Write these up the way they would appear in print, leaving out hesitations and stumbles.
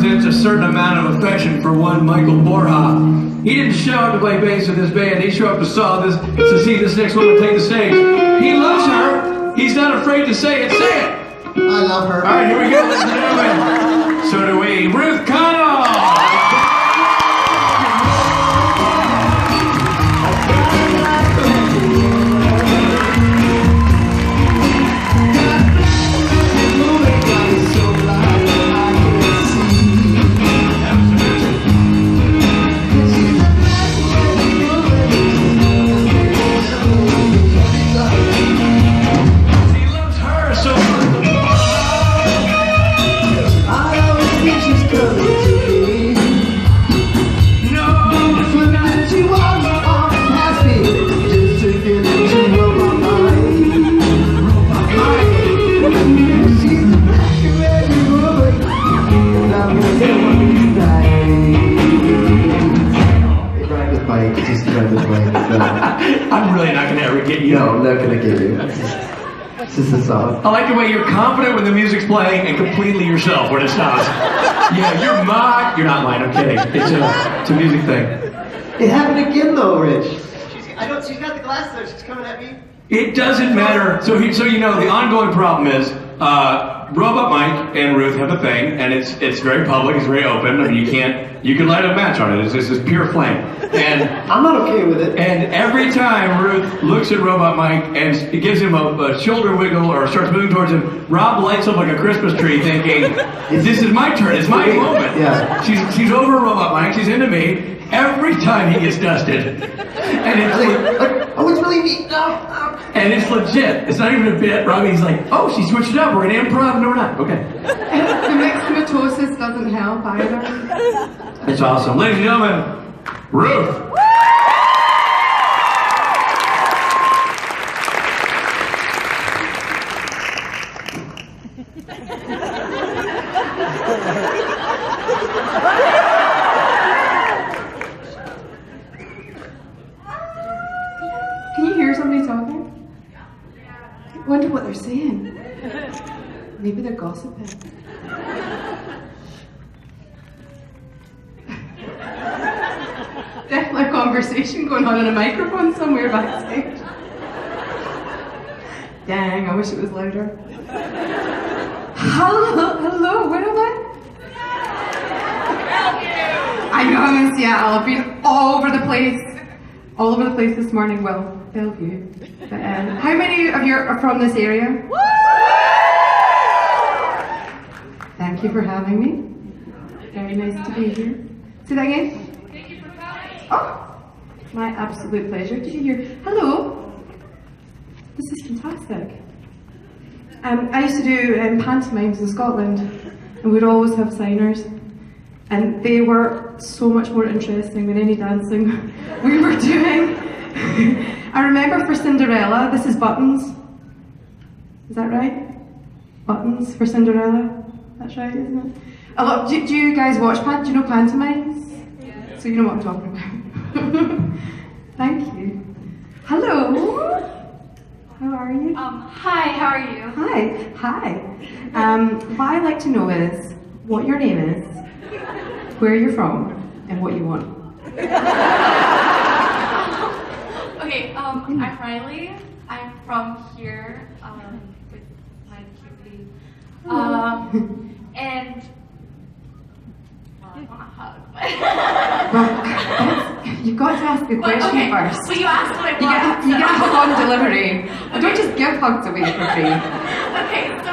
represents a certain amount of affection for one Michael Borja. He didn't show up to play bass with his band. He showed up to see this next woman take the stage. He loves her. He's not afraid to say it. Say it. I love her. All right, here we go, ladies and gentlemen. So do we. Ruthie Connell. I'm really not going to ever get you. No, I'm not going to get you. It's just a song. I like the way you're confident when the music's playing and completely yourself when it stops. Yeah, you're mine. You're not mine, I'm kidding. It's a music thing. It happened again though, Rich. She's got the glass though, she's coming at me. It doesn't matter. So you know, the ongoing problem is Robot Mike and Ruth have a thing, and it's very public, it's very open. I mean, you can light a match on it. It's just this pure flame. And I'm not okay with it. And every time Ruth looks at Robot Mike and it gives him a shoulder wiggle or starts moving towards him, Rob lights up like a Christmas tree thanking, this is my turn, it's my moment. Yeah. She's over Robot Mike, she's into me. Every time he gets dusted. And it's oh, it's really neat. and it's legit. It's not even a bit. Robbie's like, oh, she switched it up. We're going to improv. No, we're not. Okay. The mixed mitosis doesn't help either. It's awesome. Ladies and gentlemen, Ruth. Can you hear somebody talking? I wonder what they're saying. Maybe they're gossiping. Definitely a conversation going on in a microphone somewhere backstage. Dang, I wish it was louder. Hello, where am I? I know I'm in Seattle. I've been all over the place this morning. Well, Bellevue. But, how many of you are from this area? Thank you for having me. Very nice to be here. Say that again? Thank you for coming. Oh, my absolute pleasure to be here. Hello. This is fantastic. I used to do pantomimes in Scotland, and we'd always have signers, and they were so much more interesting than any dancing we were doing. I remember for Cinderella, this is Buttons. Is that right? Buttons for Cinderella? That's right, isn't it? Do you guys watch do you know pantomimes? Yeah. So you know what I'm talking about. Thank you. Hello. How are you? Hi, how are you? Hi. What I'd like to know is what your name is, where you're from, and what you want. Okay, I'm Riley. I'm from here with my cutie. And well, I want a hug. Well, you've got to ask the question first. Well, you asked what I want. You get a hug on delivery. Don't just give hugs away for free. Okay, so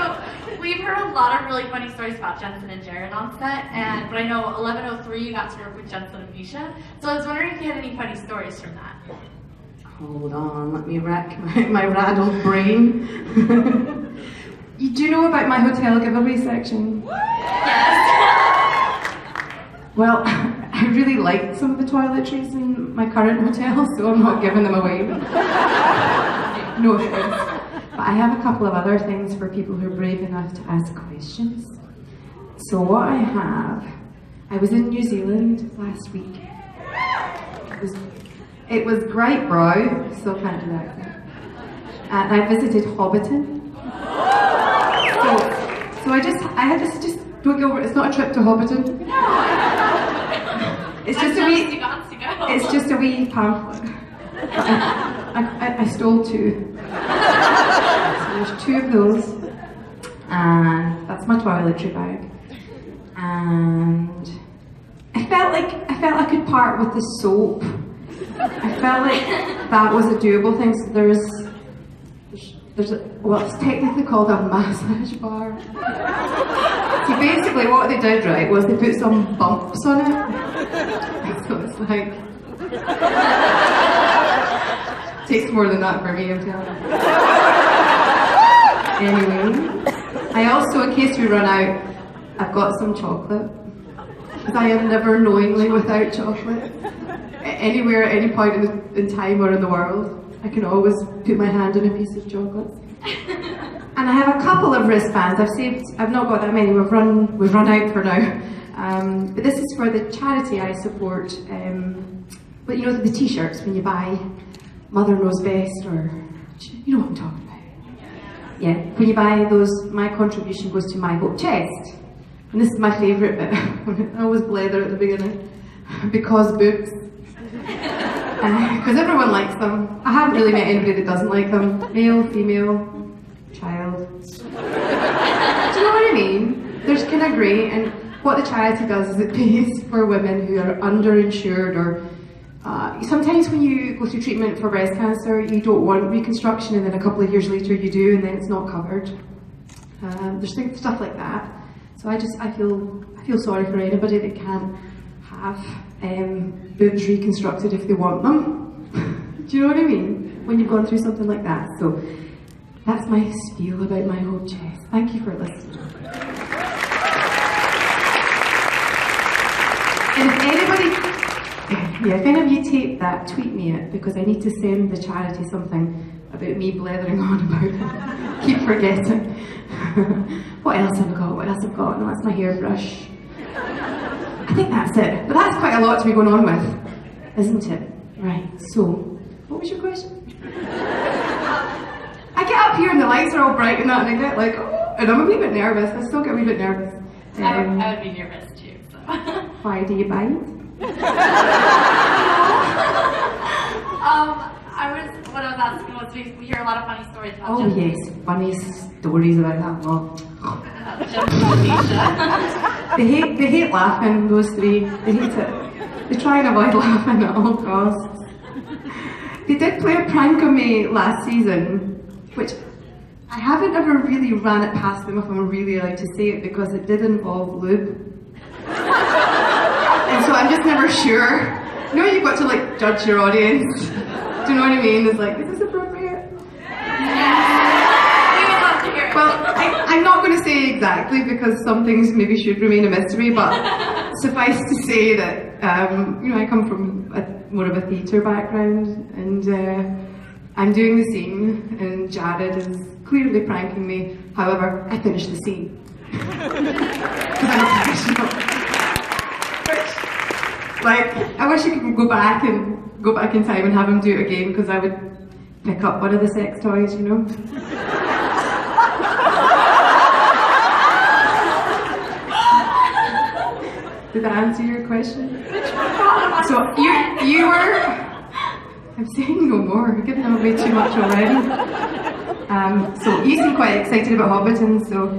we've heard a lot of really funny stories about Jensen and Jared on set, but I know 1103 you got to work with Jensen and Misha. So I was wondering if you had any funny stories from that. Hold on, let me rack my rattled brain. Do you know about my hotel giveaway section? Yes. Well, I really liked some of the toiletries in my current hotel, so I'm not giving them away. No offense. But I have a couple of other things for people who are brave enough to ask questions. So what I was in New Zealand last week. It was great, bro. Still can't do that accent. And I visited Hobbiton. So I had this just Don't go over it. It's not a trip to Hobbiton. No. It's just a wee. Go. It's just a wee pamphlet. I stole two. So there's two of those, and that's my toiletry bag. And I felt like I could part with the soap. I felt like that was a doable thing. So there's well, it's technically called a massage bar. So basically, what they did right was they put some bumps on it. So it's like. Takes more than that for me, I'm telling you. Anyway, I also, in case we run out, I've got some chocolate. Because I am never knowingly without chocolate. Anywhere, at any point in time or in the world, I can always put my hand in a piece of chocolate. And I have a couple of wristbands. I've not got that many. We've run out for now. But this is for the charity I support. But you know the t-shirts when you buy Mother Knows Best, or you know what I'm talking about. Yeah, when you buy those, my contribution goes to My Hope Chest. And this is my favourite bit. I always blather at the beginning. Because boobs. Because everyone likes them. I haven't really met anybody that doesn't like them. Male, female, child. Do you know what I mean? There's kind of grey, and what the charity does is it pays for women who are underinsured, or sometimes when you go through treatment for breast cancer, you don't want reconstruction, and then a couple of years later you do, and then it's not covered. There's stuff like that. So I feel sorry for anybody that can't have boobs reconstructed if they want them. Do you know what I mean? When you've gone through something like that. So that's my spiel about My Hope Chest. Thank you for listening. And if anybody, yeah, if any of you tape that, tweet me it, because I need to send the charity something about me blethering on about it. Keep forgetting. What else have I got? What else have I got? No, that's my hairbrush. I think that's it. But that's quite a lot to be going on with, isn't it? Right, so, what was your question? I get up here and the lights are all bright and that, and I get like, oh, and I'm a wee bit nervous. I still get a wee bit nervous. I would be nervous too, so. Why do you bite? What I was asking was, we hear a lot of funny stories about Oh Jensen. yes, funny stories about that lot. Jensen and Misha. They hate laughing, those three. They hate it. They try and avoid laughing at all costs. They did play a prank on me last season, which I haven't ever really ran it past them, if I'm really allowed to say it, because it did involve lube. And so I'm just never sure. You know, you've got to like judge your audience. Do you know what I mean? It's like, is this appropriate? We would love to hear it. Well, I'm not going to say exactly, because some things maybe should remain a mystery, but suffice to say that, you know, I come from more of a theatre background, and I'm doing the scene, and Jared is clearly pranking me. However, I finished the scene. Because I'm a professional. Like, I wish I could go back in time and have him do it again, because I would pick up one of the sex toys, you know. Did that answer your question? So you were. I'm saying no more. You're giving them away too much already. So you seem quite excited about Hobbiton, so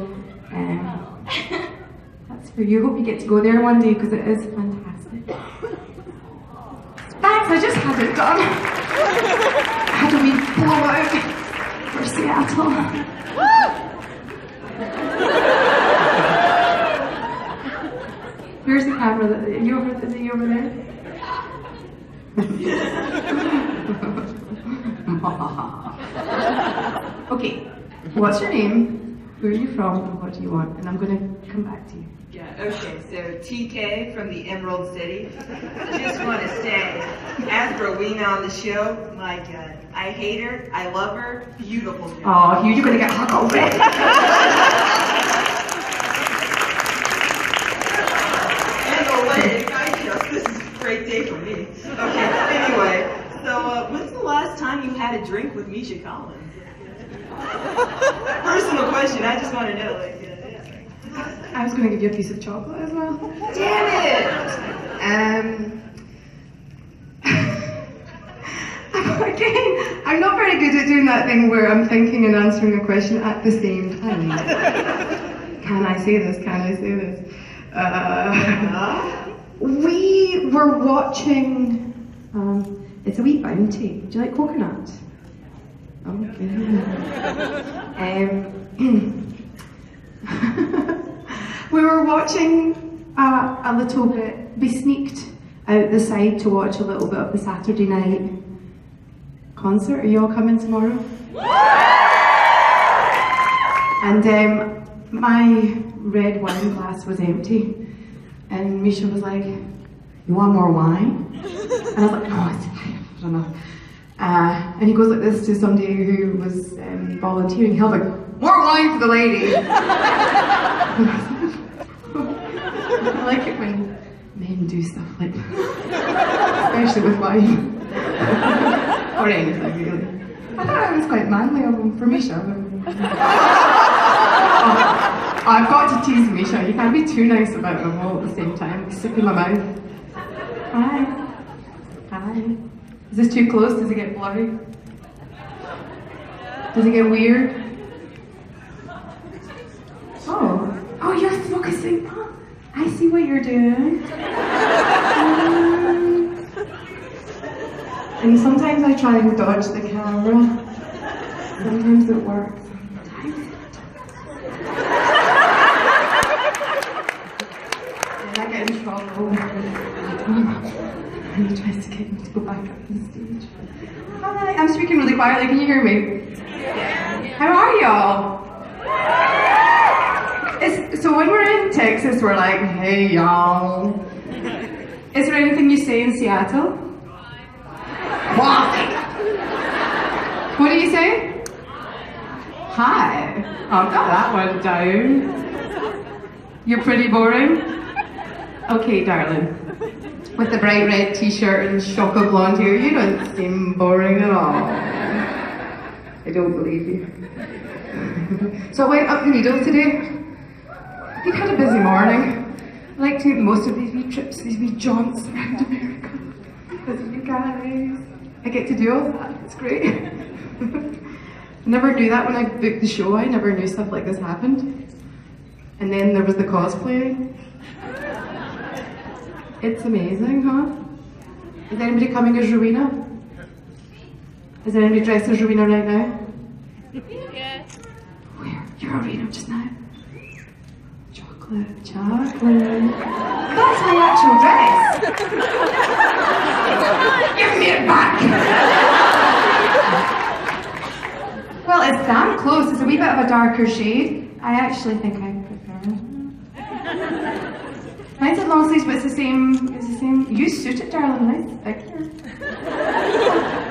that's for you. Hope you get to go there one day, because it is fantastic. Thanks, I just had it done. I had a wee blowout for Seattle. Where's the camera? Are you over there? Okay, what's your name? Where are you from? And what do you want? And I'm going to come back to you. Yeah, okay, so TK from the Emerald City. Just want to say, as Rowena on the show, my God, I hate her, I love her, beautiful job. Oh, Hugh, you're going to get hung already. And the leg, this is a great day for me. Okay, anyway, so when's the last time you had a drink with Misha Collins? Personal question, I just want to know, like, yeah. I was going to give you a piece of chocolate as well. Damn it! Again, I'm not very good at doing that thing where I'm thinking and answering a question at the same time. Can I say this? Can I say this? We were watching, it's a wee bounty. Do you like coconut? Okay. We were watching a little bit, we sneaked out the side to watch a little bit of the Saturday night concert. Are you all coming tomorrow? And my red wine glass was empty. And Misha was like, you want more wine? And I was like, no, I don't know. And he goes like this to somebody who was volunteering. He held like, more wine for the lady. I like it when men do stuff like that. Especially with wine. Or anything, really. I thought it was quite manly of him for Misha. I've got to tease Misha. You can't be too nice about him all at the same time. He's sick in my mouth. Hi. Hi. Is this too close? Does it get blurry? Does it get weird? Oh. Oh, you're focusing. Oh, I see what you're doing. And sometimes I try and dodge the camera. Sometimes it works. Sometimes it doesn't. And I get in trouble. And he tries to get me to go back up on the stage. Hi, I'm speaking really quietly. Can you hear me? How are y'all? So when we're in Texas, we're like, hey y'all. Is there anything you say in Seattle? What? What do you say? Hi. I've got that one down. You're pretty boring? Okay, darling. With the bright red t-shirt and shock of blonde hair, you don't seem boring at all. I don't believe you. So I went up the Needle today. We've had a busy morning. I like to make most of these wee trips, these wee jaunts around America. Because of you guys. I get to do all that. It's great. I never knew that when I booked the show. I never knew stuff like this happened. And then there was the cosplaying. It's amazing, huh? Is anybody coming as Rowena? Is there anybody dressed as Rowena right now? Yeah. Where? You're Rowena just now? Chocolate. That's my actual dress! Give me it back! Well, it's damn close. It's a wee bit of a darker shade. I actually think I prefer it. Mine's at long sleeves, but it's the same. You suit it, darling. Nice picture.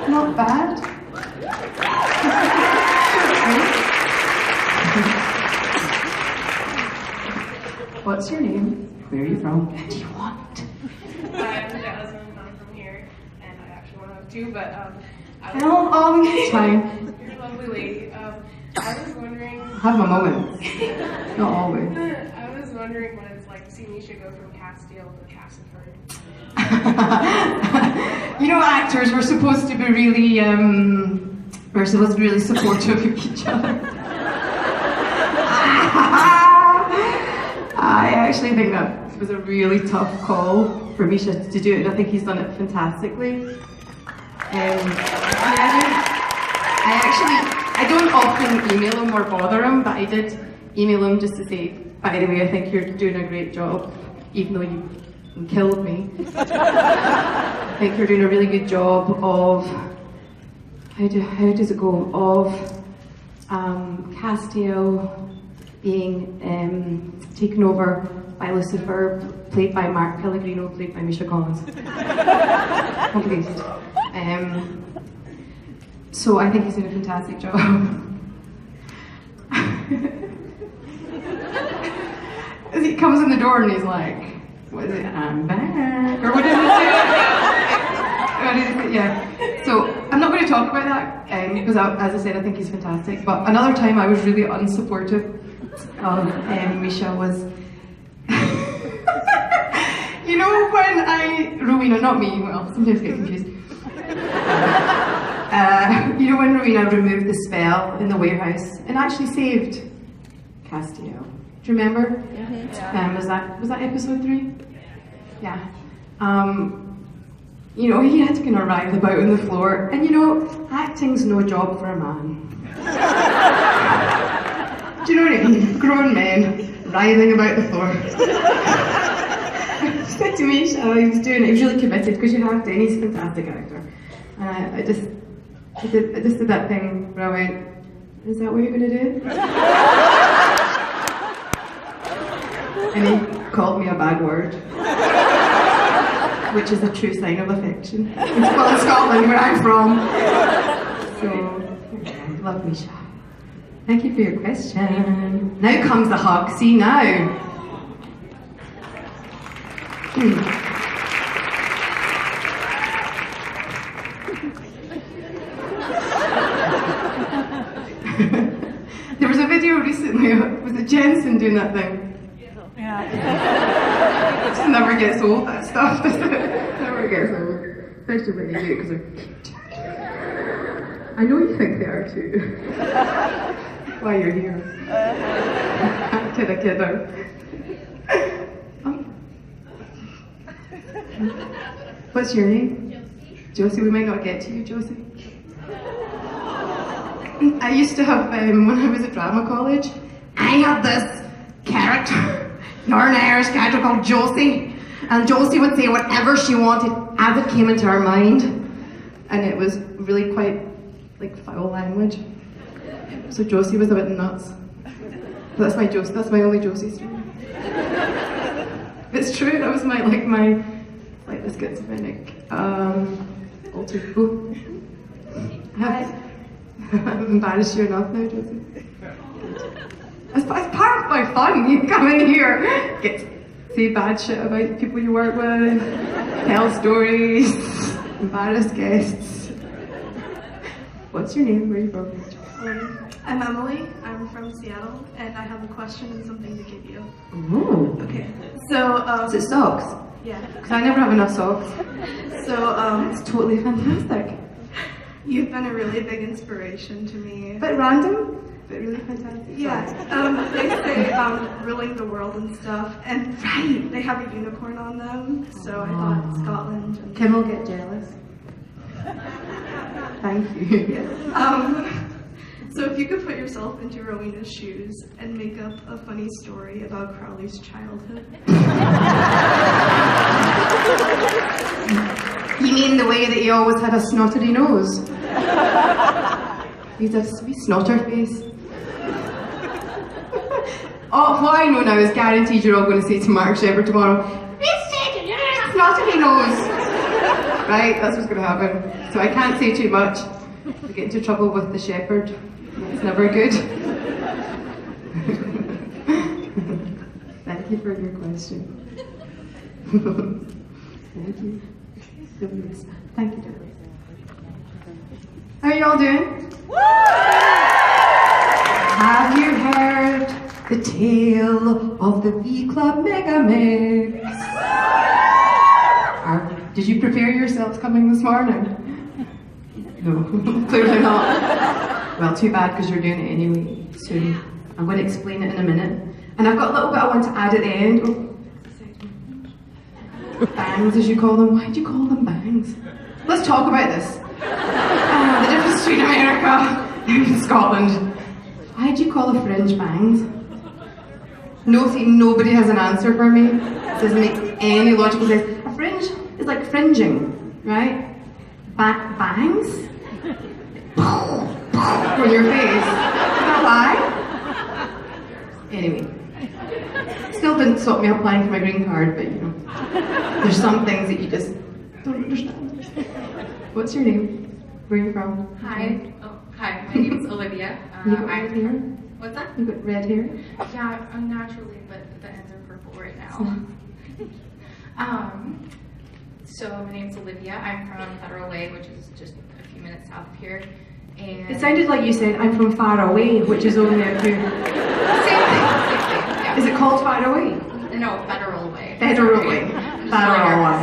Not bad. What's your name? Where are you from? What do you want? I'm Jasmine. I'm from here, and I actually want to have two, but It's fine. you're a lovely lady. I was wondering. Have my moments. Not always. I was wondering what it's like to see Misha go from Castile to Castleford. You know, actors, we're supposed to be really, supportive of each other. I actually think that was a really tough call for Misha to do it, and I think he's done it fantastically. I don't often email him or bother him, but I did email him just to say, by the way, I think you're doing a great job, even though you killed me. I think you're doing a really good job of, how does it go, of Castiel being taken over by Lucifer, played by Mark Pellegrino, played by Misha Collins. At least. So I think he's doing a fantastic job. As he comes in the door and he's like, what is it? I'm back. Or what did he say? Yeah. So I'm not going to talk about that because, as I said, I think he's fantastic. But another time I was really unsupportive of Misha was Rowena, not me, well, sometimes I get confused. You know when Rowena removed the spell in the warehouse and actually saved Castiel? Do you remember? Yeah. Was that episode 3? Yeah. You know, he had to kind of writhe about on the floor, and you know, acting's no job for a man. Do you know what I mean? Grown men writhing about the floor. He said to me, he was doing it, he was really committed, because you have to, and he's a fantastic actor. And I just did that thing where I went, is that what you're going to do? And he called me a bad word, which is a true sign of affection. Well, in Scotland, where I'm from. So, love Misha. Thank you for your question. Now comes the hug. See now. There was a video recently. Was it Jensen doing that thing? Yeah. It just never gets old, that stuff. Never gets old. Especially when you do it because they're cute. I know you think they are too. Why you're here. Kiddo. What's your name? Josie. We might not get to you, Josie. I used to have, when I was at drama college, I had this character, Northern Irish character called Josie, and Josie would say whatever she wanted as it came into her mind, and it was really quite like foul language. So Josie was a bit nuts. That's my Josie. That's my only Josie story. It's true. That was my the schizophrenic alter ego. I've embarrassed you enough now, Josie. As part of my fun, you come in here, say bad shit about the people you work with, tell stories, embarrass guests. What's your name? Where are you from? I'm Emily. I'm from Seattle, and I have a question and something to give you. Oh. Okay. So, Is it socks? yeah. Because I never have enough socks. So, It's totally fantastic. you've been a really big inspiration to me. Bit random, but really fantastic. Yeah. They say ruling the world and stuff, and right, they have a unicorn on them. So I thought Scotland. And, Kim will get jealous. Thank you. So if you could put yourself into Rowena's shoes and make up a funny story about Crowley's childhood. You mean the way that he always had a snottery nose? He's a wee snotter face. Oh, what I know now is guaranteed you're all going to say to Mark Shepard tomorrow, snottery nose. Right, that's what's going to happen. So I can't say too much. We get into trouble with the shepherd. It's never good. Thank you for your question. Thank you. Thank you, darling. How are you all doing? Have you heard the tale of the V Club Mega Mix? Did you prepare yourselves coming this morning? No, clearly not. Well, too bad because you're doing it anyway soon. I'm going to explain it in a minute. And I've got a little bit I want to add at the end. Oh. Bangs, as you call them. Why do you call them bangs? Let's talk about this. The difference between America and Scotland. Why do you call a fringe bangs? No, see, nobody has an answer for me. It doesn't make any logical sense. A fringe is like fringing, right? Bangs? On your face. Is that why? Anyway. Still didn't stop me applying for my green card, but you know. There's some things that you just don't understand. What's your name? Where are you from? Hi. Hi. My name's Olivia. You got red hair? What's that? You got red hair? Yeah, I'm naturally, but the ends are purple right now. So my name's Olivia. I'm from Federal Way, which is just a few minutes south of here. And It sounded like you said, I'm from far away, which is only a few. Same thing. Yeah. Is it called far away? No, Federal Way. Federal Way. I'm That destroy your all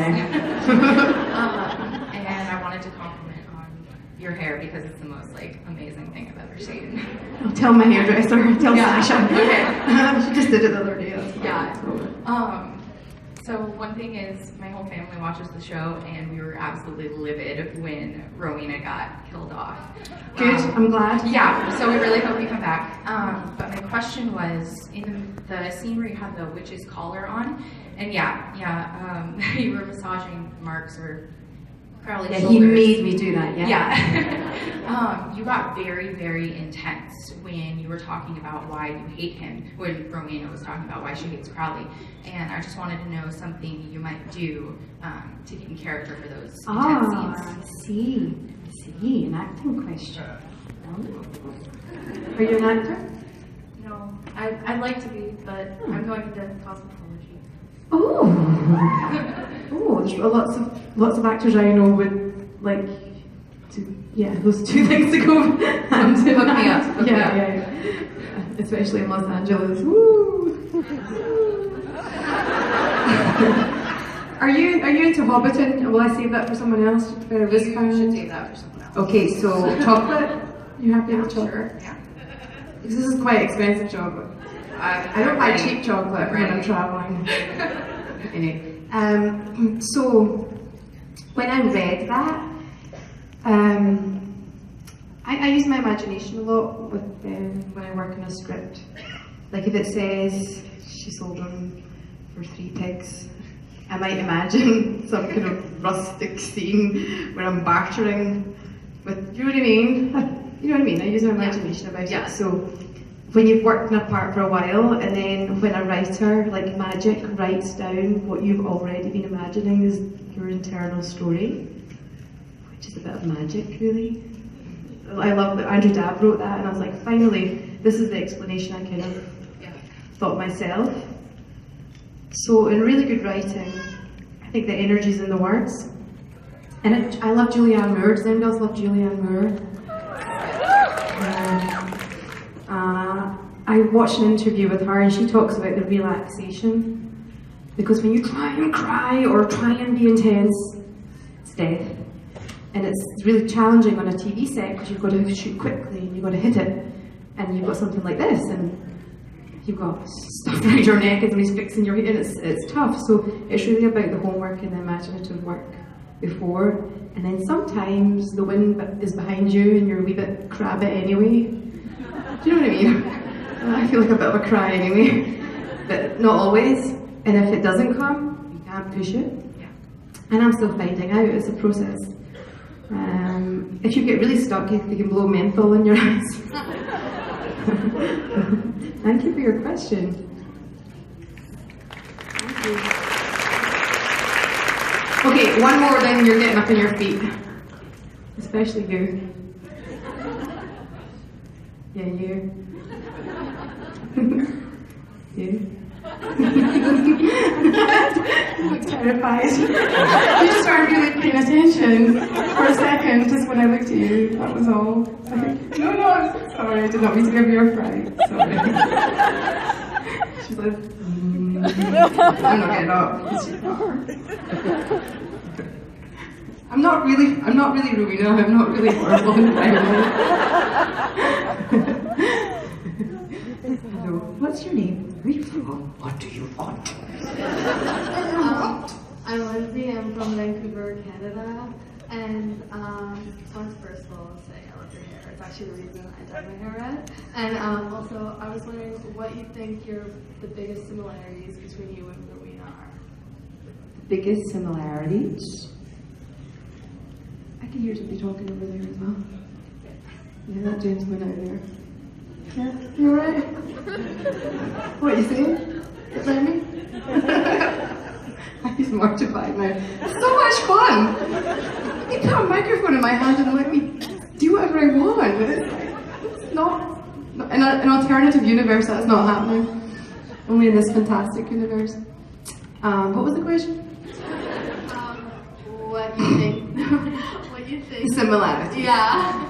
And I wanted to compliment on your hair because it's the most like amazing thing I've ever seen. I'll tell my hairdresser. Tell Sasha. Okay. She just did it the other day. That's fine. Yeah. So one thing is my whole family watches the show and we were absolutely livid when Rowena got killed off. Good. I'm glad. Yeah, so we really hope you come back. But my question was, in the scene where you had the witch's collar on, and you were massaging Mark's or Crowley's shoulders. He made me do that, Yeah. You got very, very intense when you were talking about why you hate him, when Rowena was talking about why she hates Crowley. And I just wanted to know something you might do to get in character for those intense scenes. I see. An acting question. Are you an actor? No, I'd like to be, but I'm going into cosmetology. Oh, there's lots of actors I know would like to, those two things to go hand in Hook me hand. up. Yeah, especially in Los Angeles. Woo. Are you into Hobbiton? Will I save that for someone else? You should save that for someone else. Okay, so chocolate. You happy with chocolate? Sure. Yeah. Because this is quite expensive chocolate. I don't buy cheap chocolate when I'm traveling. Anyway, so when I read that, I use my imagination a lot with when I work on a script. Like if it says she sold them for 3 pigs, I might imagine some kind of rustic scene where I'm bartering with, you know what I mean? You know what I mean? I use my imagination about it. So when you've worked in a part for a while, and then when a writer, like magic, writes down what you've already been imagining is your internal story, which is a bit of magic, really. I love that Andrew Dabb wrote that, and I was like, finally, this is the explanation I kind of thought myself. So in really good writing, I think the energy's in the words. And I love Julianne Moore. Does anybody else love Julianne Moore? I watched an interview with her and she talks about the relaxation. Because when you try and cry or try and be intense, it's death. And it's really challenging on a TV set because you've got to shoot quickly and you've got to hit it. And you've got something like this and you've got stuff around your neck and somebody's fixing your head and it's tough. So it's really about the homework and the imaginative work before. And then sometimes the wind is behind you and you're a wee bit crabby anyway. Do you know what I mean? I feel like a bit of a cry anyway, but not always. And if it doesn't come, you can't push it. And I'm still finding out, it's a process. If you get really stuck, you can blow menthol in your eyes. Thank you for your question. Thank you. Okay, one more, then you're getting up on your feet. Especially you. Yeah, you. You. I'm terrified. You just weren't really paying attention for a second, just when I looked at you, that was all. No, I'm so sorry, I did not mean to give you a fright. Sorry. She's like, I'm not getting up. I'm not really Rowena, I'm not really horrible in Hello, what's your name? Where are you from? What do you want? I'm Lindsay, I'm from Vancouver, Canada, and I want to first of all say I love your hair. It's actually the reason I dyed my hair red. And also, I was wondering what you think the biggest similarities between you and Rowena are. The biggest similarities? I can hear somebody talking over there as well. Yeah, that gentleman out there. Yeah, you alright? What are you saying? Is that me? He's mortified now. It's so much fun! You put a microphone in my hand and let me do whatever I want. It's not in an alternative universe, that's not happening. Only in this fantastic universe. What was the question? What you think? What you think? Similarity. Yeah.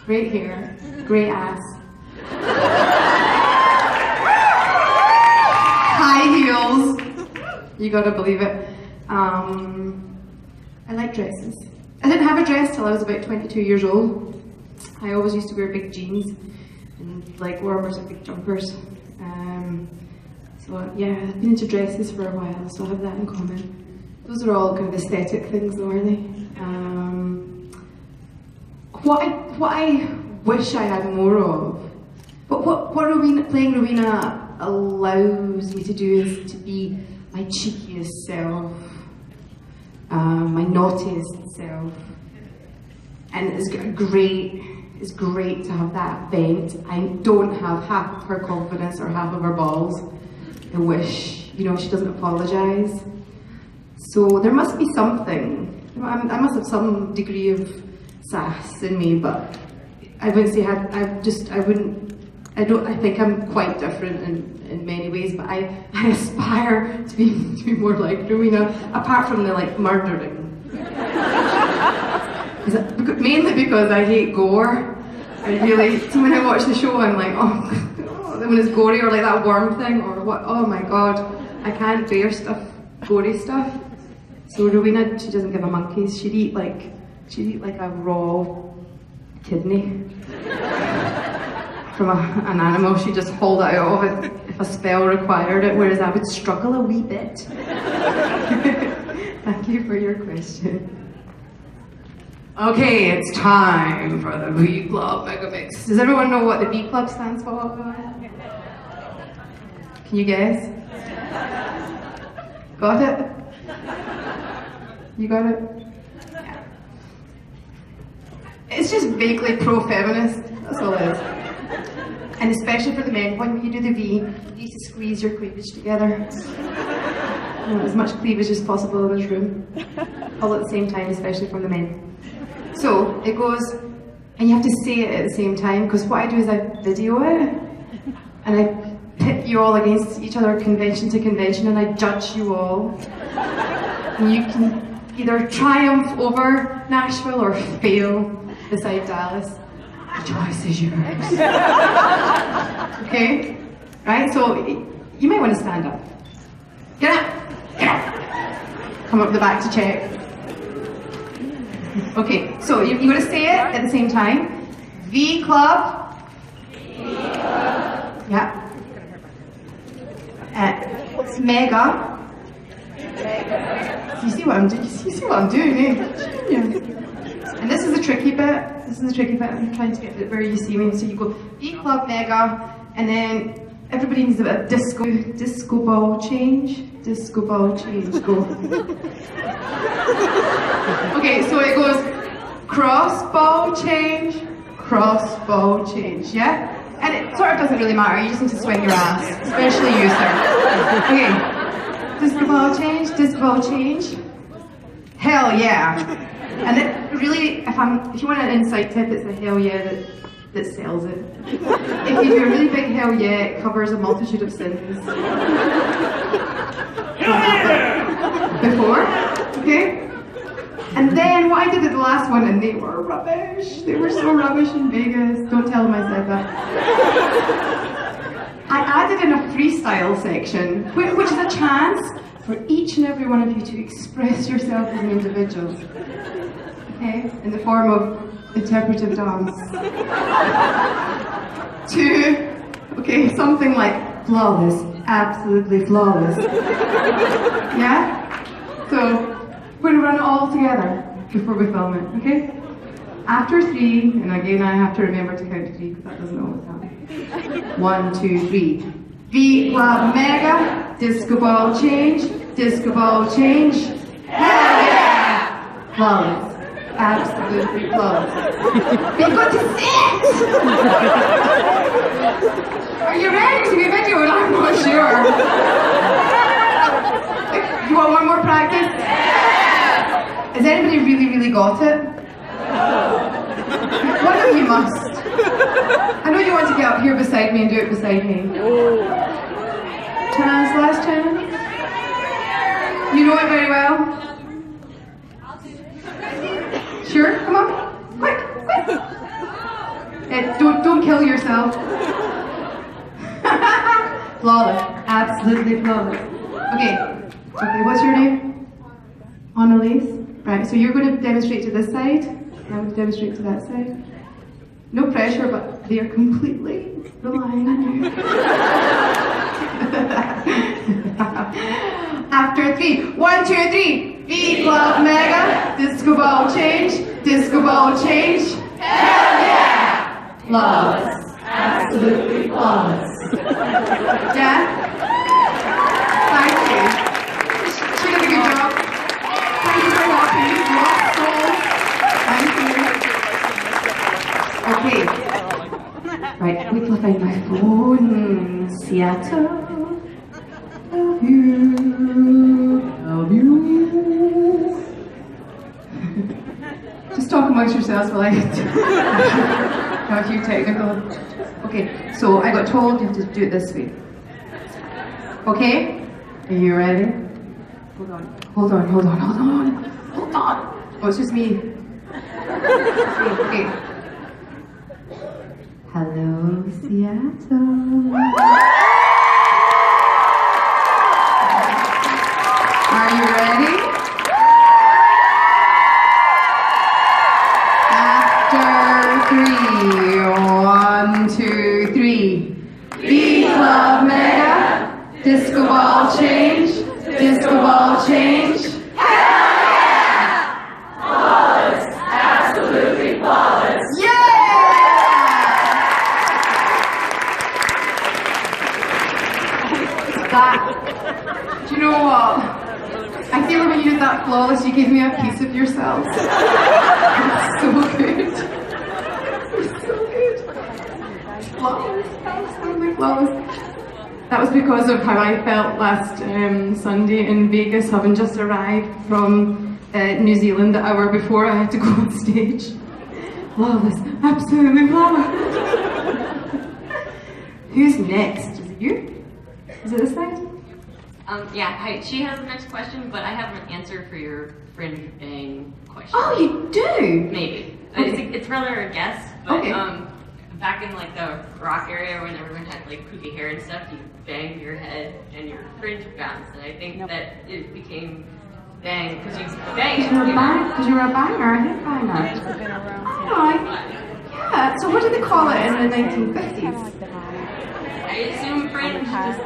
Great hair, great ass. You gotta believe it. I like dresses. I didn't have a dress till I was about 22 years old. I always used to wear big jeans and leg warmers and big jumpers. So yeah, I've been into dresses for a while, so I have that in common. Those are all kind of aesthetic things though, are they? What I wish I had more of, but what playing Rowena allows me to do is to be my cheekiest self, my naughtiest self, and it's great to have that vent. I don't have half of her confidence or half of her balls. I wish, you know, she doesn't apologise. So there must be something. I must have some degree of sass in me, but I wouldn't say I think I'm quite different in many ways, but I aspire to be more like Rowena, apart from the like murdering. Mainly because I hate gore. So when I watch the show, I'm like, oh, when it's gory or like that worm thing or what, oh my god, I can't bear gory stuff. So Rowena, she doesn't give a monkeys. She'd eat like a raw kidney from an animal. She'd just hold it out of it if a spell required it, whereas I would struggle a wee bit. Thank you for your question. Okay, it's time for the V Club Mega Mix. Does everyone know what the V Club stands for? Can you guess? Got it? You got it? Yeah. It's just vaguely pro-feminist, that's all it is. And especially for the men, when you do the V, you need to squeeze your cleavage together. As much cleavage as possible in this room. All at the same time, especially from the men. So, it goes, and you have to say it at the same time, because what I do is I video it, and I pit you all against each other convention to convention, and I judge you all. And you can either triumph over Nashville or fail beside Dallas. The choice is yours. Okay? Right? So, you might want to stand up. Get up! Get up! Come up the back to check. Okay, so you're going to say it at the same time. V Club. V Club. Yeah. It's mega. You see what I'm doing? You see what I'm doing, eh? Yeah. And this is the tricky bit. I'm trying to get it where you see me. So you go V Club mega, and then everybody needs a bit of disco ball change. Disco ball change. Go. Okay, so it goes cross ball change, yeah? And it sort of doesn't really matter, you just need to swing your ass, especially you, sir. Okay, disco ball change, hell yeah. And it really, if you want an insight tip, it's a hell yeah that sells it. If you do a really big hell yeah, it covers a multitude of sins. Before, okay? And then what I did at the last one, and they were rubbish. They were so rubbish in Vegas. Don't tell them I said that. I added in a freestyle section, which is a chance for each and every one of you to express yourself as an individual. Okay? In the form of interpretive dance. Okay, something like flawless, absolutely flawless. Yeah? So, we're going to run it all together before we film it, okay? After 3, and again I have to remember to count to 3 because that doesn't always happen. 1, 2, 3. V Club Mega, disco ball change, hell yeah! Flawless, absolutely flawless. You've got to see it! Are you ready to be videoed? I'm not sure. You want one more practice? Has anybody really got it? One of you must. I know you want to get up here beside me and do it beside me. Last chance. You know it very well? Sure? Come on. Quick. Don't kill yourself. Flawless. Absolutely flawless. Okay. Okay, what's your name? Annalise. Right, so you're going to demonstrate to this side. I'm going to demonstrate to that side. No pressure, but they are completely relying on you. After 3, 1, 2, 3. Beat Club Mega. Disco ball change. Disco ball change. Hell yeah! Flawless. Absolutely flawless. Yeah? Thank you. She did a good job. Thank you for watching. Lost souls. Thank you. Okay. Right, wait till I find my phone. Seattle. Love you. Love you. Just talk amongst yourselves while I have a few technical. Okay, so I got told you have to do it this way. Okay? Are you ready? Hold on. Hold on, hold on, hold on. Hold on. Oh, it's just me. Okay. Hello, Seattle. Are you ready? After 3, 1, 2, 3. B Club Mega. Disco ball change. Disco ball change. Hell yeah! Flawless. Absolutely flawless. Yeah! That. Do you know what? I feel when you did that flawless, you gave me a piece of yourself. It's so good. It's so good. Flawless. Absolutely flawless. That was because of how I felt last Sunday in Vegas, having just arrived from New Zealand the hour before I had to go on stage. Flawless. Absolutely flawless. Who's next? Is it you? Is it this side? Yeah, hi. She has the next question, but I have an answer for your fringe bang question. Oh, you do? Maybe. Okay. It's rather a guess, but Okay. back in like the rock area when everyone had like poofy hair and stuff, you banged your head and your fringe bounced, and I think that it became bang because you banged. Because you were a banger, a hit banger. Oh, yeah. So what did they call it in the 1950s? I assume fringe just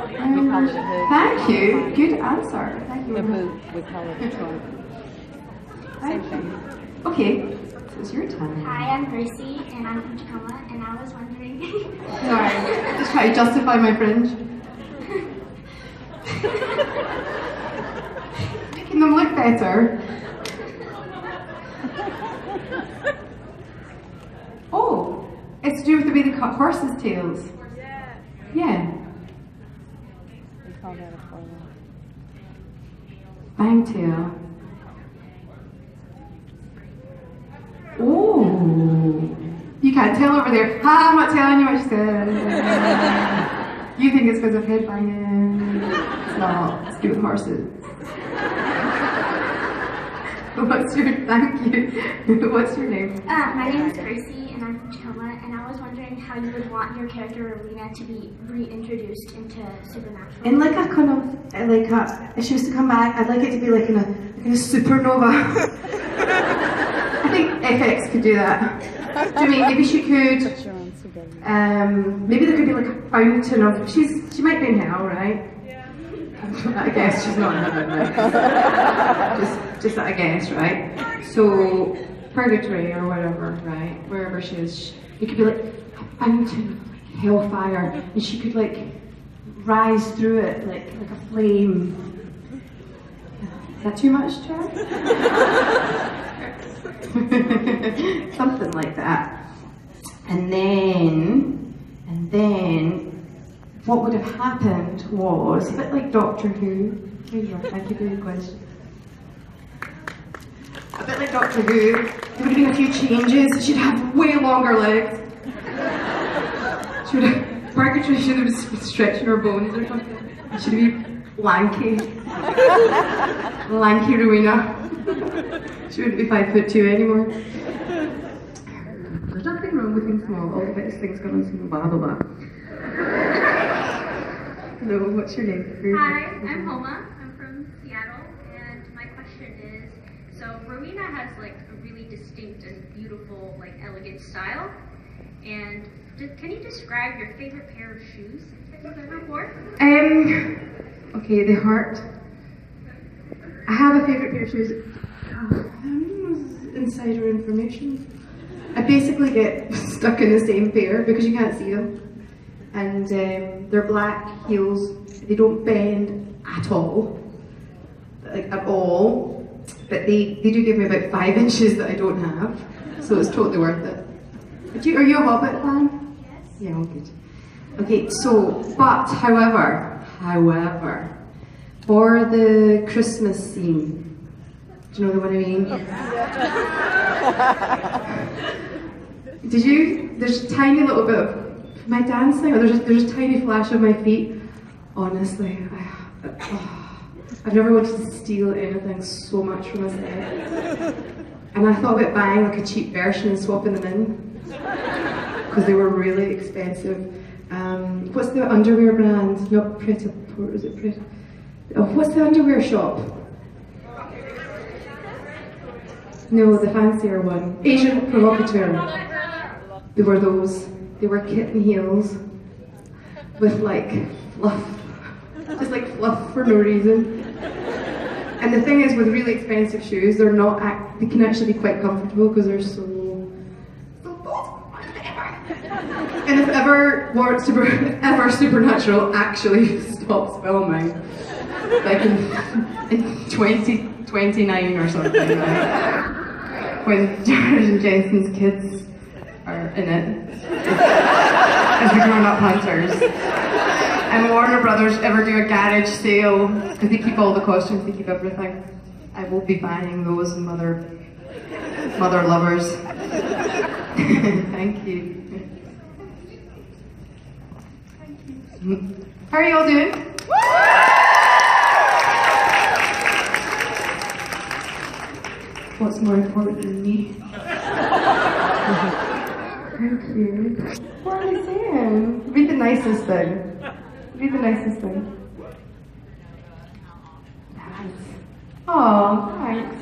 Thank you. Good answer. Thank you. The boot, we call it a trunk. Thank you. Okay, so it's your turn. Hi, I'm Gracie, and I'm from Tacoma, and I was wondering. Sorry, just try to justify my fringe. Making them look better. Oh, it's to do with the way they cut horses' tails. Yeah. We call that a foiler. Bang tail. Oh, you can't tell over there. Ha, I'm not telling you what she said. You think it's because of headbanging. It's not. It's to do with horses. What's your, thank you. What's your name? My name is Gracie, and I'm from Tacoma, and I was wondering how you would want your character Rowena to be reintroduced into Supernatural. In like a kind of, like a, if she was to come back, I'd like it to be like in a supernova. I think FX could do that. Do you mean maybe she could, maybe there could be like a fountain of, she might be in hell, right? I guess she's not in heaven, right? just I guess, right? So, purgatory or whatever, right? Wherever she is, it could be like a fountain of like hellfire, and she could like rise through it like a flame. Is that too much, Chad? Something like that. And then what would have happened was, a bit like Doctor Who. Here you are, thank you for your question. A bit like Doctor Who, there would have been a few changes. She'd have way longer legs. She would have, Purgatory should have been stretching her bones or something. She'd be lanky. Lanky Rowena. She wouldn't be 5'2" anymore. There's nothing wrong with being small. All the best things come in blah blah blah. Hello, what's your name? Hi, I'm Homa. I'm from Seattle. So Rowena has like a really distinct and beautiful, like elegant style. And can you describe your favorite pair of shoes that you've ever worn? Okay, the heart. I have a favorite pair of shoes. Insider information. I basically get stuck in the same pair because you can't see them. And they're black heels. They don't bend at all. Like at all. But they do give me about 5 inches that I don't have. So it's totally worth it. Are you a Hobbit fan? Yes. Yeah, good. Okay, so, but, however, for the Christmas scene, do you know what I mean? Did you? There's a tiny little bit of my dancing, or there's a tiny flash of my feet. Honestly, I've never wanted to steal anything so much from a set. And I thought about buying like a cheap version and swapping them in. Because they were really expensive. What's the underwear brand? Not Pret-a-Porter, is it Pret? Oh, what's the underwear shop? No, the fancier one. Asian Provocateur. They were those. They were kitten heels with like fluff. Just like fluff for no reason. And the thing is, with really expensive shoes, they can actually be quite comfortable because they're so and if ever Supernatural actually stops filming, like in 2029 or something, right? When Jared and Jensen's kids are in it, as the grown-up hunters, and Warner Brothers ever do a garage sale, because they keep all the costumes, they keep everything, I will be buying those mother lovers. Thank you. How are you all doing? What's more important than me? Thank you. What are you saying? Read the nicest thing. Read the nicest thing. Nice. Oh, thanks.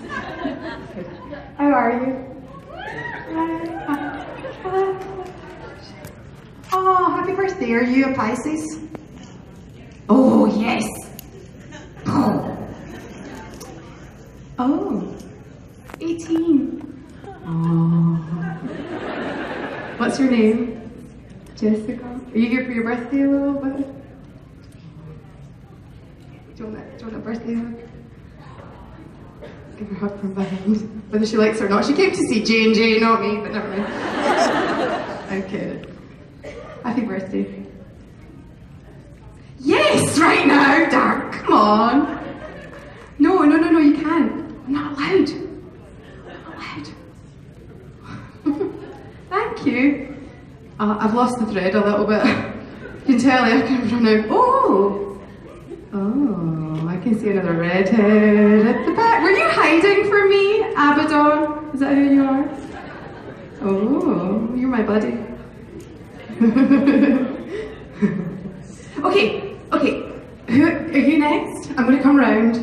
How are you? Oh, happy birthday. Are you a Pisces? Oh, yes. Oh. 18. Oh. What's your name? Jessica. Are you here for your birthday a little bit? Do you want a birthday hug? Give her a hug from behind. Whether she likes it or not. She came to see J&J, not me, but never mind. I'm kidding. Happy birthday. Yes, right now, Dark. Come on. No, you can't. I'm not allowed. Thank you. I've lost the thread a little bit. You can tell I can run out. Oh, I can see another redhead at the back. Were you hiding from me, Abaddon? Is that who you are? Oh, you're my buddy. Okay. Who are you next? I'm gonna come round.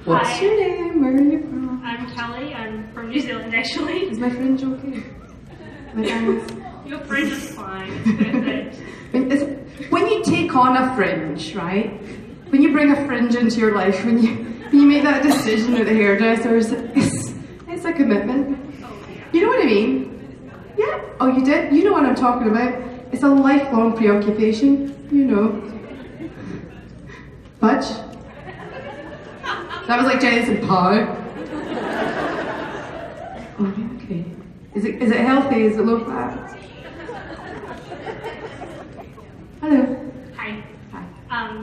What's Hi. your name? Where are you from? I'm Kelly. I'm from New Zealand, actually. Is my fringe okay? My hands. Your fringe is fine. It's perfect. When you take on a fringe, right? When you bring a fringe into your life, when you make that decision with the hairdressers, it's a commitment. You know what I mean? Yeah. Oh, you did? You know what I'm talking about. It's a lifelong preoccupation, you know. Fudge? That was like Jensen pie. Oh, okay. Is it healthy? Is it low fat? Hello. Hi.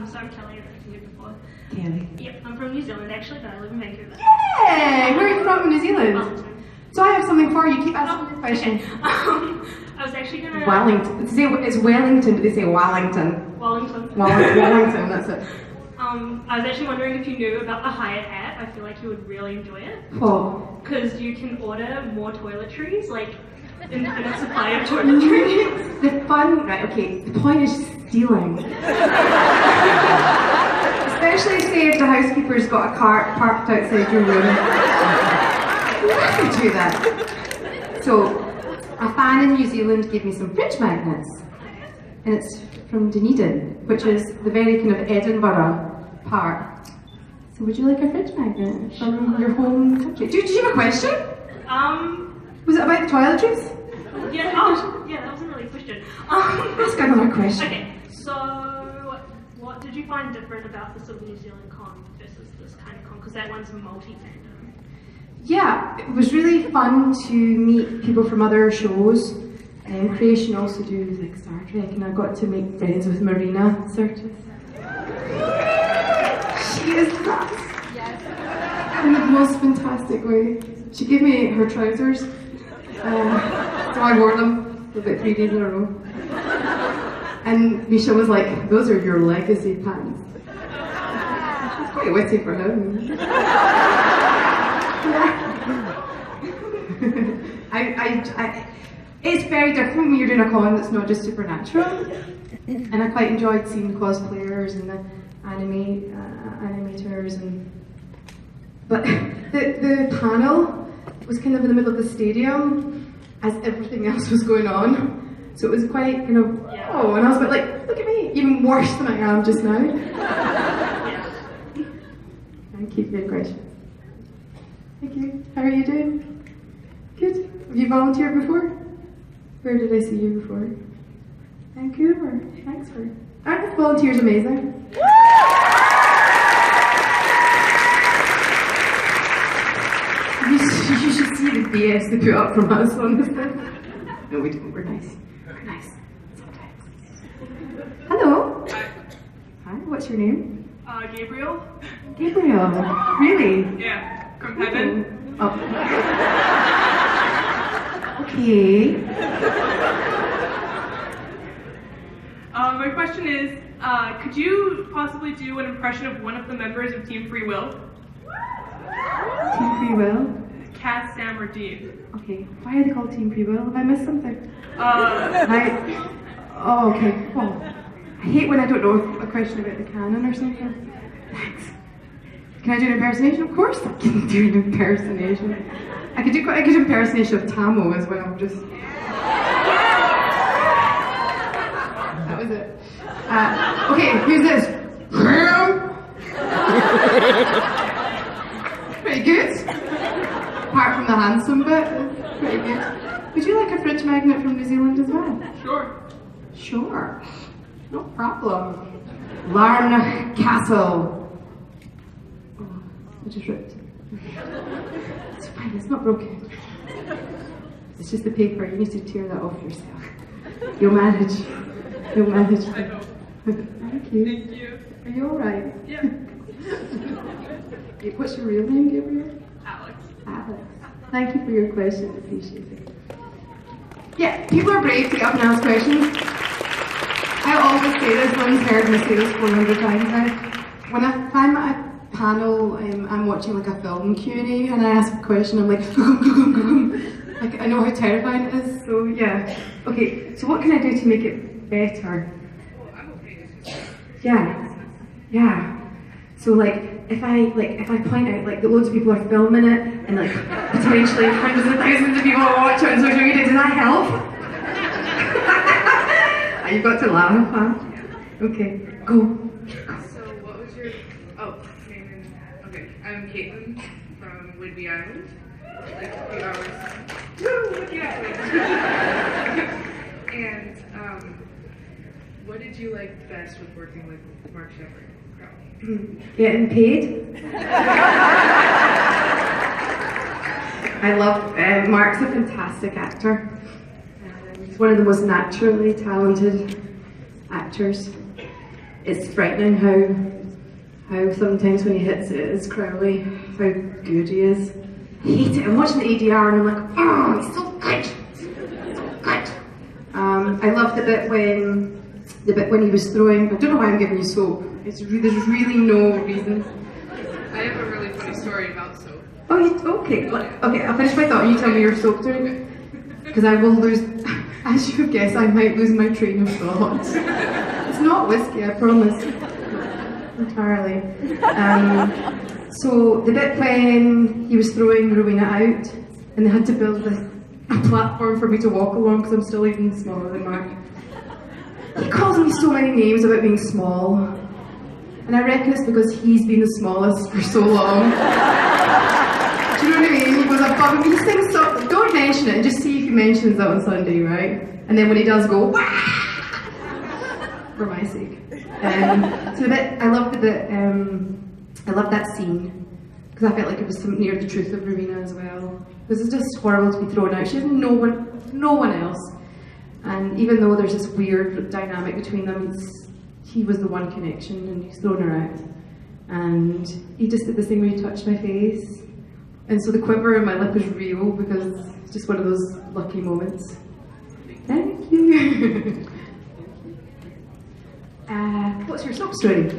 So I'm Kelly. I've been here before. Kelly. Yep, I'm from New Zealand, actually, but I live in Vancouver. Yay! Where are you from in New Zealand? Wellington. So I have something for you. Keep asking your question. Okay. I was actually gonna... Wellington. It's Wellington, but they say Wellington. Wellington. Wellington, that's it. I was actually wondering if you knew about the Hyatt app. I feel like you would really enjoy it. What? Because you can order more toiletries, like infinite supply of toiletries. The fun, right, okay, the point is stealing. Especially say if the house housekeeper's got a cart parked outside your room. You have to do that. So, a fan in New Zealand gave me some fridge magnets. And it's from Dunedin, which is the very kind of Edinburgh part. So would you like a fridge magnet from your home country? Did you have a question? Was it about the toiletries? Yeah, that wasn't really a question. Ask another question. Okay, so what did you find different about the sort of New Zealand con versus this kind of con? Because that one's multi-fandom. Yeah, it was really fun to meet people from other shows. Creation also do like Star Trek, and I got to make friends with Marina Sirtis. She is class. Yes. In the most fantastic way. She gave me her trousers, so I wore them for about 3 days in a row. And Misha was like, "Those are your legacy pants." She's quite witty for him. It's very different when you're doing a con that's not just supernatural, and I quite enjoyed seeing the cosplayers and the animators, but the panel was kind of in the middle of the stadium as everything else was going on, so it was quite kind of oh, and I was a bit like, look at me, even worse than I am just now. Thank you for your question. Thank you. How are you doing? Good. Have you volunteered before? Where did I see you before? Vancouver. Thanks for. Aren't the volunteers amazing? You should see the BS they put up from us on this thing. No, we don't. We're nice. We're nice. Sometimes. Hello. Hi. What's your name? Gabriel. Gabriel. Really? Yeah. From heaven. Oh. Okay. My question is, could you possibly do an impression of one of the members of Team Free Will? Team Free Will? Cass, Sam, or Dean. Okay. Why are they called Team Free Will? Have I missed something? Oh, okay. Oh. I hate when I don't know a question about the canon or something. Thanks. Can I do an impersonation? Of course I can do an impersonation. I could do quite a good impersonation of Tammo as well, just... That was it. Okay, who's this? Pretty good. Apart from the handsome bit, it's pretty good. Would you like a fridge magnet from New Zealand as well? Sure. Sure. No problem. Larne Castle. Oh, I just ripped. It's fine, it's not broken. It's just the paper, you need to tear that off yourself. You'll manage. You'll manage. I hope. Thank you. Thank you. Are you alright? Yeah. What's your real name, Gabriel? Alex. Alex. Thank you for your question, I appreciate it. Yeah, people are brave to get up and ask questions. I always say this, one's heard me say this 400 times now. When if I'm at a panel, I'm watching like a film Q&A and I ask a question, I'm like, like I know how terrifying it is, so yeah. Okay, so what can I do to make it better? Yeah. So like, if I point out like that loads of people are filming it and like potentially hundreds of thousands of people are watching on social media, does that help? You've got to laugh, huh? Okay, go. So what was your, okay, I'm Caitlin from Whidbey Island, like a few hours. Woo, Whidbey Island! And what did you like best with working with Mark Shepherd? Getting paid. I love, Mark's a fantastic actor. He's one of the most naturally talented actors. It's frightening how sometimes when he hits it, it's Crowley, how good he is. I hate it. I'm watching the ADR and I'm like, oh, he's so good. So good. I love the bit when he was throwing. I don't know why I'm giving you soap. There's really no reason. I have a really funny story about soap. Oh, okay. Okay, I'll finish my thought and you tell me your soap story. Because I will lose, as you guess, I might lose my train of thought. It's not whiskey, I promise. entirely. So the bit when he was throwing Rowena out, and they had to build a platform for me to walk along because I'm still even smaller than Mark. He calls me so many names about being small, and I reckon it's because he's been the smallest for so long. Do you know what I mean? He goes above me, he sings so. Don't mention it, and just see if he mentions that on Sunday, right? And then when he does, go wah! For my sake. So the bit I loved that scene because I felt like it was near the truth of Rowena as well. Because it's just horrible to be thrown out. She has no one else. And even though there's this weird dynamic between them, he was the one connection, and he's thrown her out. And he just did this thing where he touched my face, and so the quiver in my lip is real because it's just one of those lucky moments. Thank you. What's your sob story?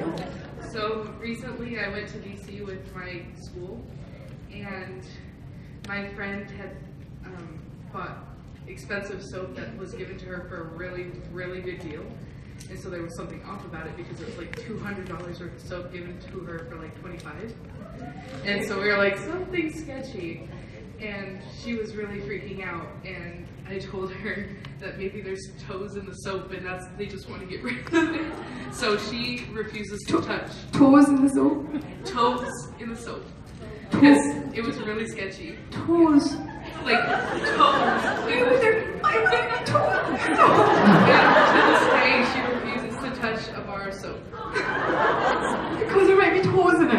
So recently I went to DC with my school, and my friend had bought expensive soap that was given to her for a really, really good deal. And so there was something off about it because it was like $200 worth of soap given to her for like $25. And so we were like, something sketchy. And she was really freaking out, and I told her that maybe there's toes in the soap and they just want to get rid of it. So she refuses to touch. Toes in the soap? Toes in the soap. Because it was really sketchy. Toes. Like, toes. And to this day, she refuses to touch a bar of soap. Because there might be toes in it.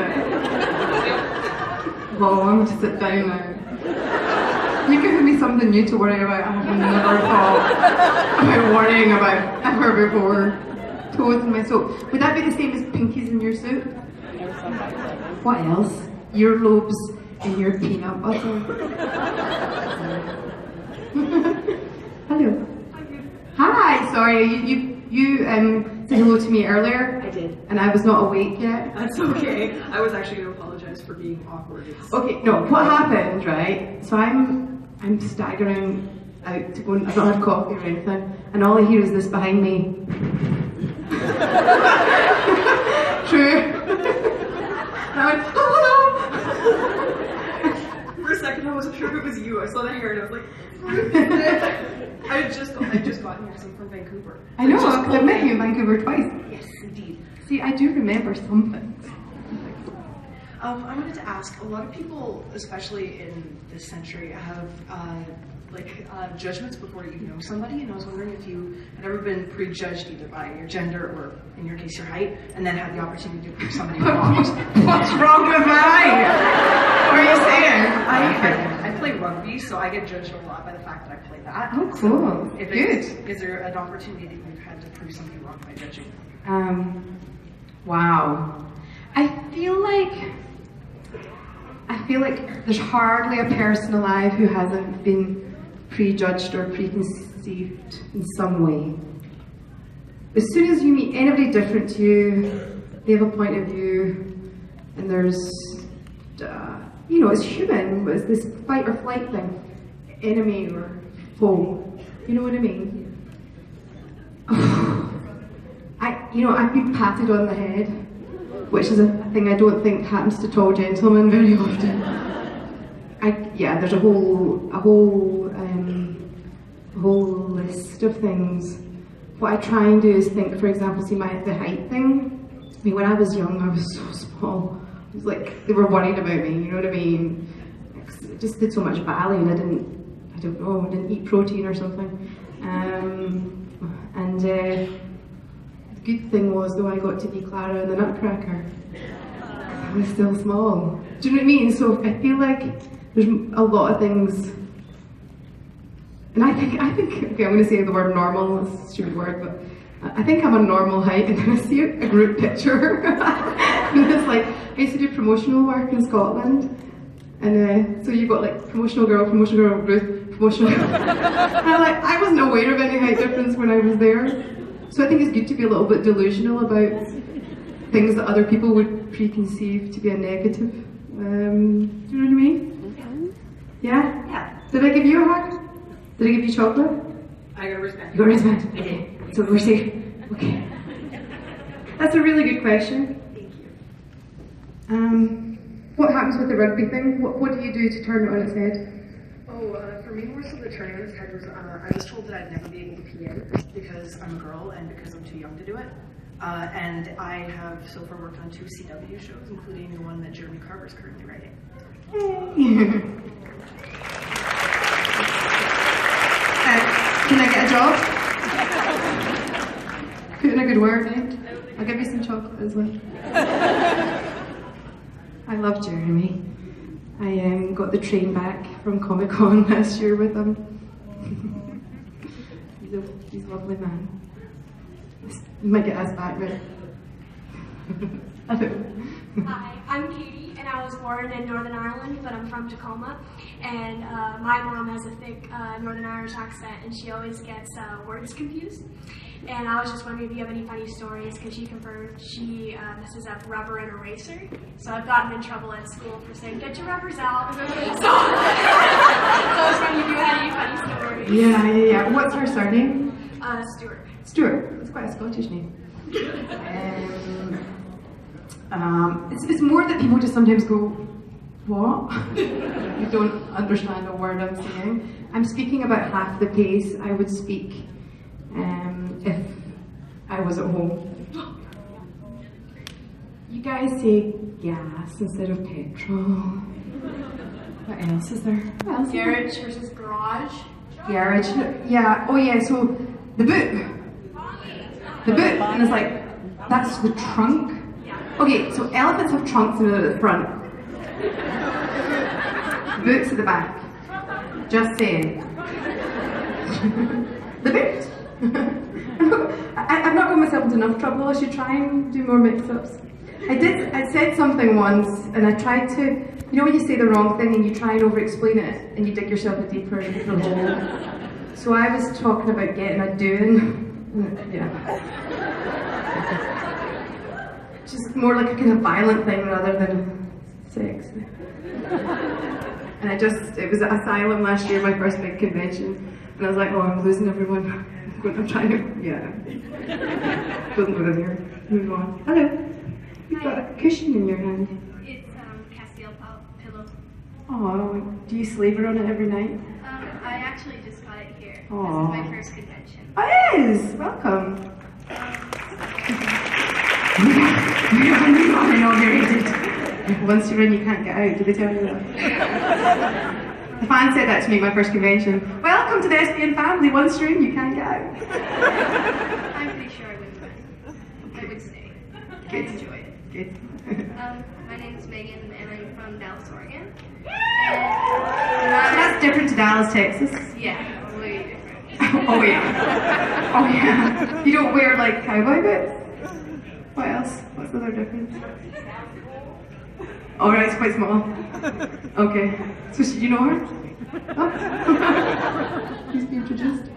Well, I'm going to sit down now. You've given me something new to worry about. I have never thought about worrying about ever before. Toes in my soap. Would that be the same as pinkies in your soup? What else? Earlobes in your peanut butter. Hello. Hi. Sorry, you said hello to me earlier. I did. And I was not awake yet. That's okay. I was actually going to apologize for being awkward. Okay, no, what happened, right? So I'm staggering out to go, I've not had coffee or anything, and all I hear is this behind me. True. And I went, hello! For a second, I wasn't sure if it was you. I saw the hair and I was like, I just gotten here because I'm from Vancouver. I know, because I've met you in Vancouver twice. Yes, indeed. See, I do remember some things. I wanted to ask, a lot of people, especially in this century, have judgments before you know somebody, and I was wondering if you had ever been prejudged either by your gender or, in your case, your height, and then had the opportunity to prove somebody wrong. What's wrong with mine? What are you saying? I play rugby, so I get judged a lot by the fact that I play that. Oh, cool. So Good. Is there an opportunity that you've had to prove something wrong by judging? Wow. I feel like there's hardly a person alive who hasn't been prejudged or preconceived in some way. As soon as you meet anybody different to you, they have a point of view, and there's, it's human, but it's this fight or flight thing, enemy or foe. You know what I mean? I've been patted on the head, which is a thing I don't think happens to tall gentlemen very often. There's a whole list of things. What I try and do is think, for example, see the height thing. I mean, when I was young, I was so small. It was like they were worried about me. You know what I mean? I just did so much ballet, and I didn't eat protein or something. The good thing was, though, I got to be Clara in the Nutcracker. I was still small. Do you know what I mean? So I feel like there's a lot of things, and I think okay, I'm going to say the word normal. It's a stupid word, but I think I'm a normal height, and then I see a group picture, and it's like I used to do promotional work in Scotland, and so you got like promotional girl, Ruth, promotional girl. And I wasn't aware of any height difference when I was there. So I think it's good to be a little bit delusional about things that other people would preconceive to be a negative. Do you know what I mean? Yeah? Yeah. Did I give you a hug? Did I give you chocolate? I got a wristband. You got a wristband? I did. So we're safe. Okay. That's a really good question. Thank you. What happens with the rugby thing? What do you do to turn it on its head? For me, more so the turning on its head was I was told that I'd never be able to PA because I'm a girl and because I'm too young to do it. And I have so far worked on 2 CW shows, including the one that Jeremy Carver is currently writing. Can I get a job? Put in a good word, eh? I'll give you some chocolate as well. I love Jeremy. I got the train back from Comic-Con last year with him. He's a lovely man. You might get asked back, but... Hello. Hi, I'm Katie, and I was born in Northern Ireland, but I'm from Tacoma. And my mom has a thick Northern Irish accent, and she always gets words confused. And I was just wondering if you have any funny stories, because she confirmed she messes up rubber and eraser. So I've gotten in trouble at school for saying, "Get your rubbers out." So I was wondering if you had any funny stories. Yeah. What's her surname? Stuart. Stuart. It's quite a Scottish name. It's more that people just sometimes go, "What?" You don't understand a word I'm saying. I'm speaking about half the pace I would speak if I was at home. You guys say gas instead of petrol. What else is there? What else? Garage versus garage. Garage. Yeah. Oh yeah. So the boot. The boot, and it's like that's the trunk. Okay, so elephants have trunks at the front. Boots at the back. Just saying. The boot. I've not got myself into enough trouble. I should try and do more mix-ups. I said something once, and I tried to, you know when you say the wrong thing and you try and over-explain it, and you dig yourself a deeper and deeper hole. So I was talking about getting a doing. Yeah. Just more like a kind of violent thing rather than sex. And it was at Asylum last year, my first big convention, and I was like, oh, I'm losing everyone. I'm trying to, Doesn't go in here. Move on. Hello. You've got a cushion in your hand. It's Castile pillow. Oh, do you sleep it on it every night? I actually just got it here. Aww. This is my first convention. Oh, it is! Welcome. Once you're in, you can't get out. Did they tell you that? The fan said that to me at my first convention. Welcome to the SPN family. Once you're in, you can't get out. I'm pretty sure I wouldn't mind. I would stay. Good. I'd enjoy it. Good. My name is Megan, and I'm from Dallas, Oregon. So that's different to Dallas, Texas. Yeah, way different. Oh yeah. Oh yeah. You don't wear like cowboy boots? What else? What's the other difference? Oh right, it's quite small. Okay. So you know her? Oh. Please be introduced.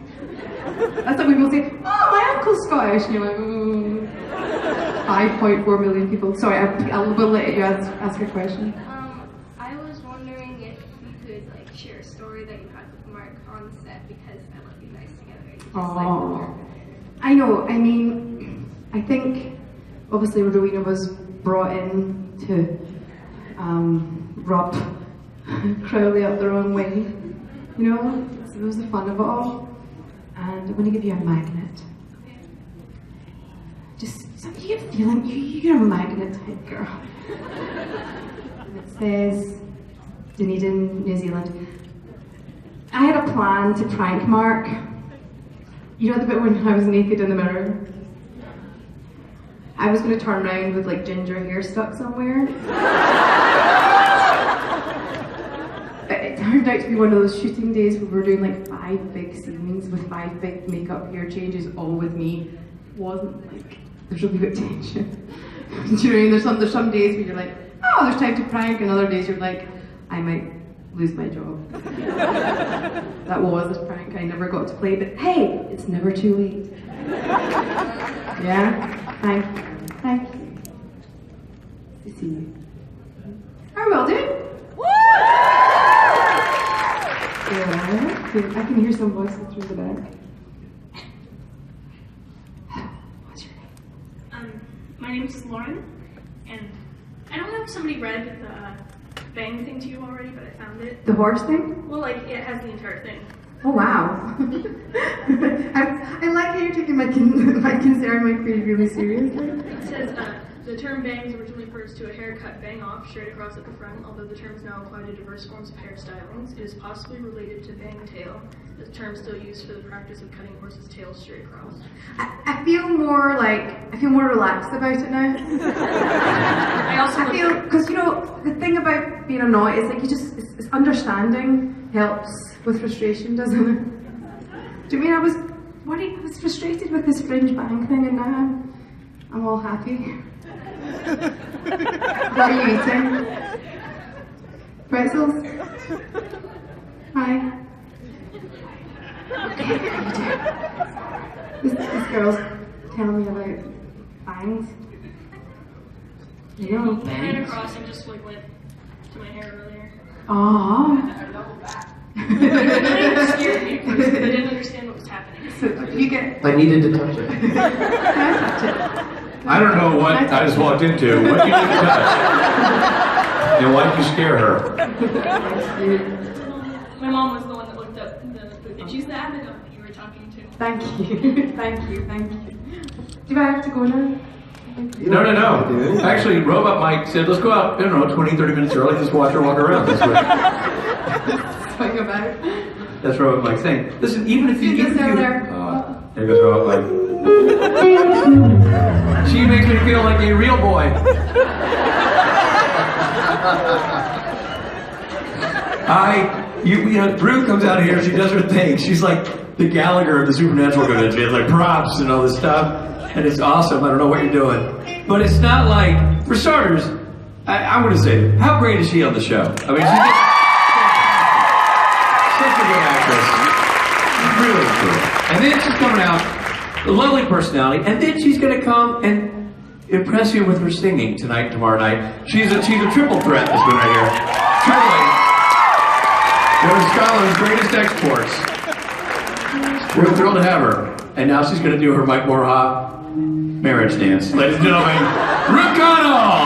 That's what people say, oh my uncle's Scottish, and you're like, oh. 5.4 million people. Sorry, I will let you ask your question. I was wondering if you could like share a story that you had with Mark on set, because I love you guys together. You just, Oh, I know. I mean, I think obviously Rowena was brought in to rub Crowley up the wrong way. You know, so it was the fun of it all. And I'm going to give you a magnet. Just something you get a feeling you're a magnet type girl. And it says Dunedin, New Zealand. I had a plan to prank Mark. You know the bit when I was naked in the mirror? I was going to turn around with like ginger hair stuck somewhere. It turned out to be one of those shooting days where we were doing like 5 big scenes with 5 big makeup hair changes, all with me. Wasn't like, there's a bit of tension. Do you know what I mean? There's some days where you're like, oh, there's time to prank, and other days you're like, I might lose my job. That was a prank I never got to play, but hey, it's never too late. Yeah? Thank you. To see you. How well, dude? Yeah, I can hear some voices through the back. My name is Lauren, and I don't have if somebody read the bang thing to you already, but I found it. The horse thing? Well, like, it has the entire thing. Oh wow. I like how you're taking my concern, my creed really seriously. It says, the term bangs originally refers to a haircut bang off straight across at the front, although the term is now applied to diverse forms of hairstylings. It is possibly related to bang tail, the term still used for the practice of cutting horses' tails straight across. I feel more relaxed about it now. I feel, because you know, the thing about being annoyed is like it's understanding helps with frustration, doesn't it? Do you mean I was frustrated with this fringe bang thing, and now I'm all happy? What are you eating? Pretzels? Hi. This girl's telling me about bangs. You know, I ran bangs. across and just like went to my hair earlier. Aww. It really scared me because I didn't understand what was happening. So you get. I needed to touch it. Can I touch it? I don't know what I just walked into. What did you touch? And why did you scare her? My mom was the one that looked up the food, and she's the Abigail that you were talking to. Thank you. Thank you. Do I have to go now? No. Actually, Robot Mike said, let's go out, 20, 30 minutes early, just watch her walk around this way. Talking about. That's Robot Mike saying, listen, even if you... There goes Robot Mike. She makes me feel like a real boy. Ruth comes out here, she does her thing. She's like the Gallagher of the Supernatural community. It's like props and all this stuff. And it's awesome. I don't know what you're doing. But it's not like, for starters, I'm going to say, how great is she on the show? I mean, she's such a good actress. Really cool. And then she's coming out, a lovely personality, and then she's going to come and impress you with her singing tonight, tomorrow night. She's a triple threat, this one right here. Truly, one of Scotland's greatest exports. We're thrilled to have her. And now she's going to do her Mike Morha marriage dance. Ladies and gentlemen, Ruthie Connell!